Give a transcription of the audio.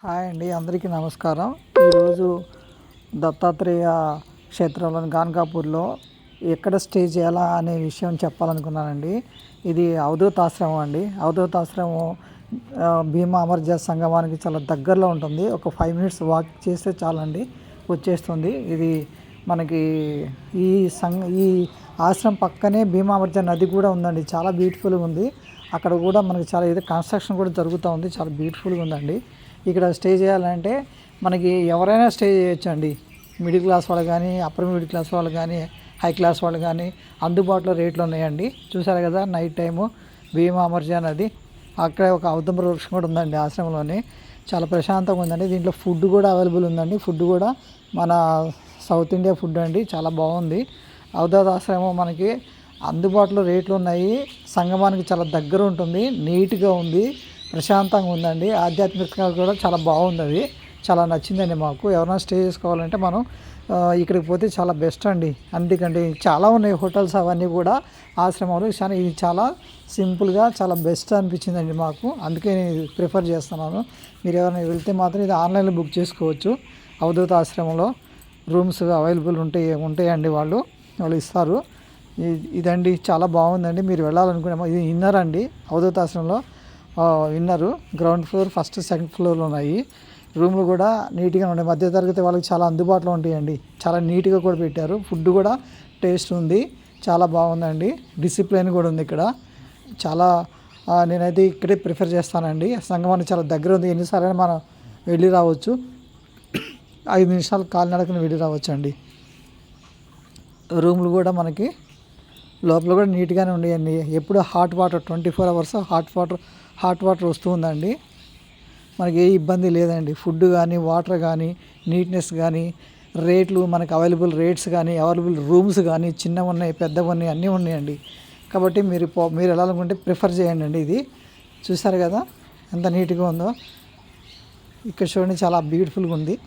Hi అండి, అందరికీ నమస్కారం. ఈరోజు దత్తాత్రేయ క్షేత్రంలోని గాన్గాపూర్లో ఎక్కడ స్టే చేయాలా అనే విషయం చెప్పాలనుకున్నానండి. ఇది అవధూత ఆశ్రమం అండి. అవధూత ఆశ్రమం భీమా అమర్జా సంగమానికి చాలా దగ్గరలో ఉంటుంది. ఒక 5 minutes వాక్ చేస్తే చాలండి, వచ్చేస్తుంది. ఇది మనకి ఈ ఆశ్రమం పక్కనే భీమా అమర్జా నది కూడా ఉందండి. చాలా బ్యూటిఫుల్గా ఉంది. అక్కడ కూడా మనకి చాలా ఏదో కన్స్ట్రక్షన్ కూడా జరుగుతూ ఉంది. చాలా బ్యూటిఫుల్గా ఉందండి. ఇక్కడ స్టే చేయాలంటే మనకి ఎవరైనా స్టే చేయొచ్చు అండి. మిడిల్ క్లాస్ వాళ్ళు కానీ, అప్పర్ మిడిల్ క్లాస్ వాళ్ళు కానీ, హై క్లాస్ వాళ్ళు కానీ అందుబాటులో రేట్లు ఉన్నాయండి. చూసారు కదా, నైట్ టైము భీమా అమర్జా నది, అక్కడ ఒక ఔదుంబర వృక్షం కూడా ఉందండి ఆశ్రమంలోని. చాలా ప్రశాంతంగా ఉందండి. దీంట్లో ఫుడ్ కూడా అవైలబుల్ ఉందండి. ఫుడ్ కూడా మన సౌత్ ఇండియా ఫుడ్ అండి, చాలా బాగుంది. అవధూత ఆశ్రమం మనకి అందుబాటులో రేట్లు ఉన్నాయి. సంగమానికి చాలా దగ్గర ఉంటుంది. నీట్గా ఉంది, ప్రశాంతంగా ఉందండి. ఆధ్యాత్మికంగా కూడా చాలా బాగుంది. అది చాలా నచ్చిందండి మాకు. ఎవరైనా స్టే చేసుకోవాలంటే మనం ఇక్కడికి పోతే చాలా బెస్ట్ అండి. అందుకంటే చాలా ఉన్నాయి హోటల్స్ అవన్నీ కూడా ఆశ్రమాలు. కానీ ఇది చాలా సింపుల్గా చాలా బెస్ట్ అనిపించిందండి మాకు. అందుకే నేను ప్రిఫర్ చేస్తున్నాను. మీరు ఎవరైనా వెళ్తే మాత్రం ఇది ఆన్లైన్లో బుక్ చేసుకోవచ్చు. అవధూత ఆశ్రమంలో రూమ్స్ అవైలబుల్ ఉంటాయండి. వాళ్ళు ఇస్తారు. ఇదండి చాలా బాగుందండి. మీరు వెళ్ళాలనుకునే ఇది ఇన్నర్ అండి. అవధూత ఆశ్రమంలో inner ground floor, first, second ఫ్లోర్లో ఉన్నాయి. రూమ్లు కూడా నీట్గా ఉన్నాయి. మధ్యతరగతి వాళ్ళకి చాలా అందుబాటులో ఉంటాయండి. చాలా నీట్గా కూడా పెట్టారు. ఫుడ్ కూడా టేస్ట్ ఉంది, చాలా బాగుందండి. డిసిప్లిన్ కూడా ఉంది ఇక్కడ. చాలా నేనైతే ఇక్కడే ప్రిఫర్ చేస్తానండి. సంగమానికి చాలా దగ్గర ఉంది. ఎన్నిసార్లు మనం వెళ్ళి రావచ్చు. 5 నిమిషాలు కాలినడకన వెళ్ళి రావచ్చు అండి. రూమ్లు కూడా మనకి లోపల కూడా నీట్గానే ఉన్నాయండి. ఎప్పుడు hot water 24 hours hot water వస్తూ ఉందండి. మనకి ఏ ఇబ్బంది లేదండి. ఫుడ్ కానీ, వాటర్ కానీ, నీట్నెస్ కానీ, రేట్లు మనకి అవైలబుల్ రేట్స్ కానీ, అవైలబుల్ రూమ్స్ కానీ, చిన్నవి ఉన్నాయి, పెద్దవి ఉన్నాయి, అన్నీ ఉన్నాయండి. కాబట్టి మీరు వెళ్ళాలనుకుంటే ప్రిఫర్ చేయండి అండి. ఇది చూసారు కదా ఎంత నీట్గా ఉందో. ఇక్కడ చూడండి, చాలా బ్యూటిఫుల్గా ఉంది.